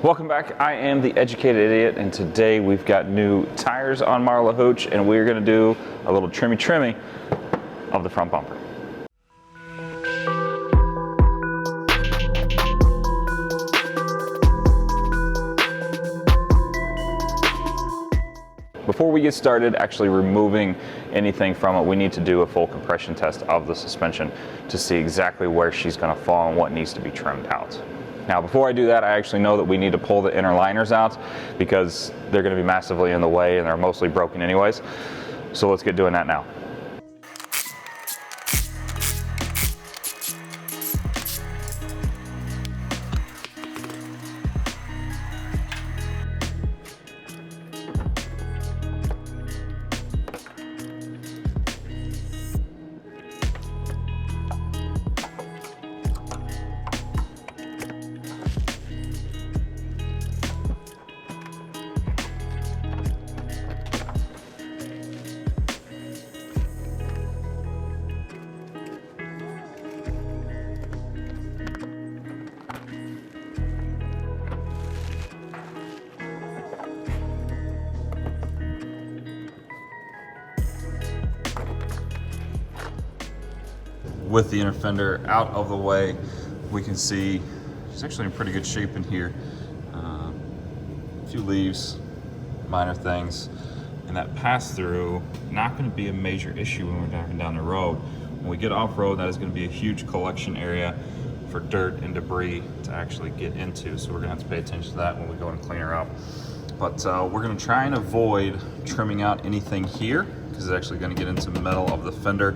Welcome back. I am the Educated Idiot, and today we've got new tires on Marla Hooch, and we're going to do a little trimmy of the front bumper. Before we get started actually removing anything from it, we need to do a full compression test of the suspension to see exactly where she's going to fall and what needs to be trimmed out. Now, before I do that, I actually know that we need to pull the inner liners out because they're going to be massively in the way and they're mostly broken anyways. So let's get doing that now. With the inner fender out of the way, we can see she's actually in pretty good shape in here. A few leaves, minor things, and that pass-through, not going to be a major issue when we're driving down the road. When we get off-road, that is going to be a huge collection area for dirt and debris to actually get into, so we're going to have to pay attention to that when we go and clean her up. But we're going to try and avoid trimming out anything here because it's actually going to get into the metal of the fender.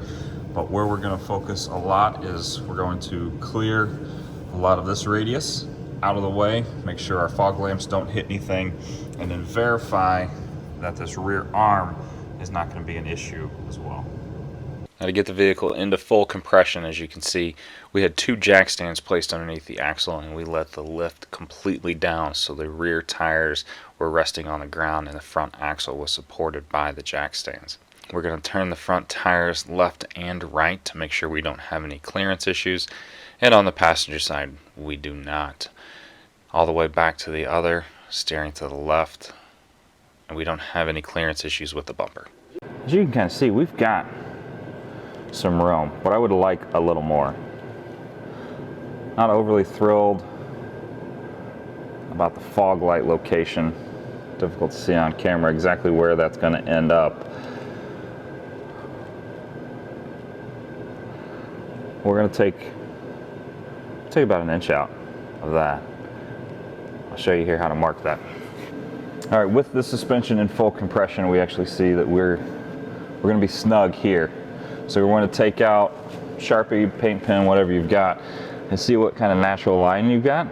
But where we're going to focus a lot is we're going to clear a lot of this radius out of the way, make sure our fog lamps don't hit anything, and then verify that this rear arm is not going to be an issue as well. Now, to get the vehicle into full compression, as you can see, we had two jack stands placed underneath the axle, and we let the lift completely down so the rear tires were resting on the ground and the front axle was supported by the jack stands. We're going to turn the front tires left and right to make sure we don't have any clearance issues, and on the passenger side we do not. All the way back to the other, steering to the left, and we don't have any clearance issues with the bumper. As you can kind of see, we've got some room, but I would like a little more. Not overly thrilled about the fog light location. Difficult to see on camera exactly where that's going to end up. We're going to take about an inch out of that. I'll show you here how to mark that. All right, with the suspension in full compression, we actually see that we're going to be snug here. So we're going to take out Sharpie, paint pen, whatever you've got, and see what kind of natural line you've got.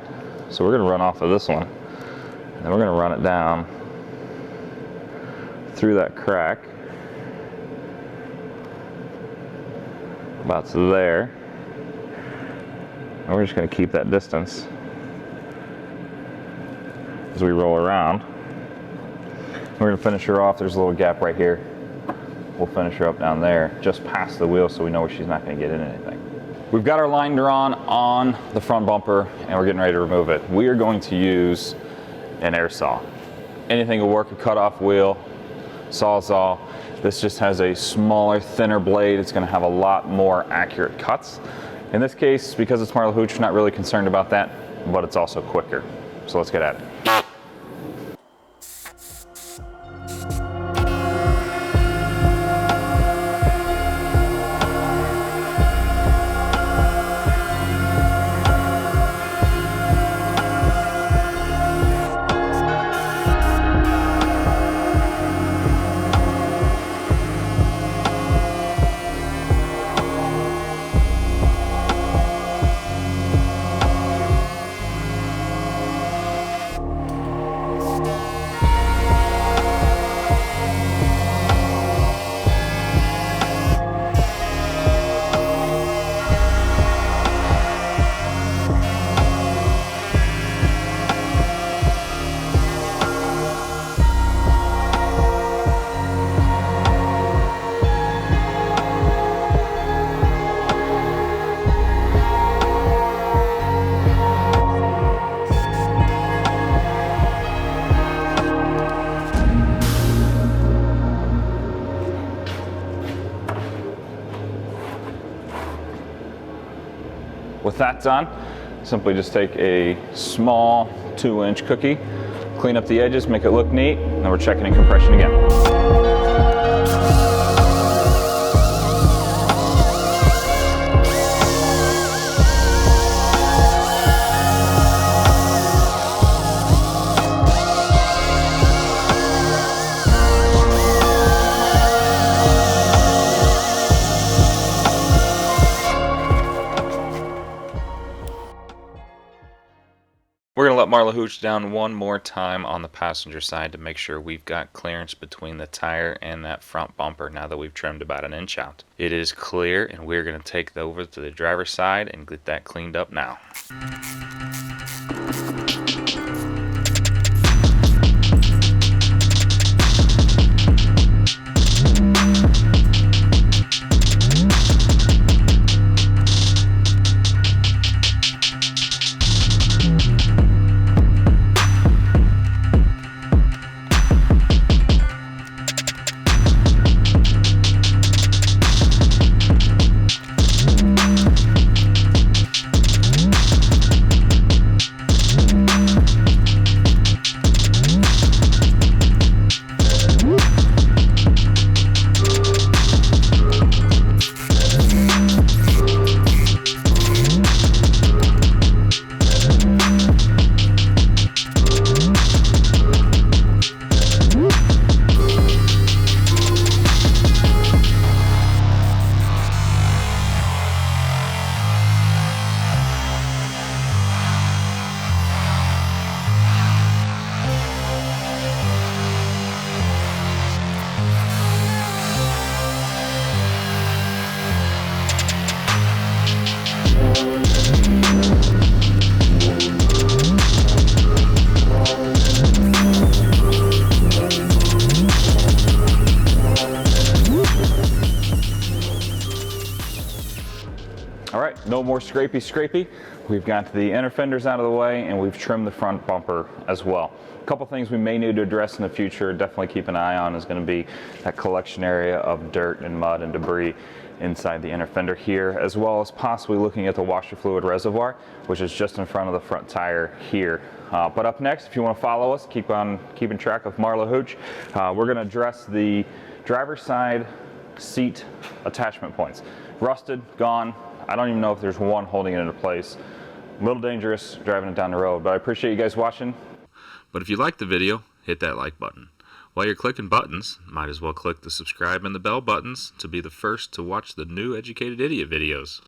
So we're going to run off of this one, and then we're going to run it down through that crack about to there. And we're just going to keep that distance as we roll around. We're going to finish her off. There's a little gap right here. We'll finish her up down there, just past the wheel, so we know where she's not going to get in anything. We've got our line drawn on the front bumper, and we're getting ready to remove it. We are going to use an air saw. Anything will work, a cutoff wheel, sawzall. This just has a smaller, thinner blade. It's going to have a lot more accurate cuts. In this case, because it's Marla Hooch, we're not really concerned about that, but it's also quicker. So let's get at it. that done, simply just take a small 2-inch cookie, clean up the edges, make it look neat, and then we're checking in compression again. We're going to let Marla Hooch down one more time on the passenger side to make sure we've got clearance between the tire and that front bumper now that we've trimmed about 1 inch out. It is clear, and we're going to take it over to the driver's side and get that cleaned up now. All right, no more scrapey. We've got the inner fenders out of the way, and we've trimmed the front bumper as well. A couple things we may need to address in the future, definitely keep an eye on, is going to be that collection area of dirt and mud and debris inside the inner fender here, as well as possibly looking at the washer fluid reservoir, which is just in front of the front tire here. But up next, if you want to follow us, keep on keeping track of Marla Hooch, we're going to address the driver's side seat attachment points. Rusted, gone. I don't even know if there's one holding it into place. A little dangerous driving it down the road, but I appreciate you guys watching. But if you liked the video, hit that like button. While you're clicking buttons, might as well click the subscribe and the bell buttons to be the first to watch the new Educated Idiot videos.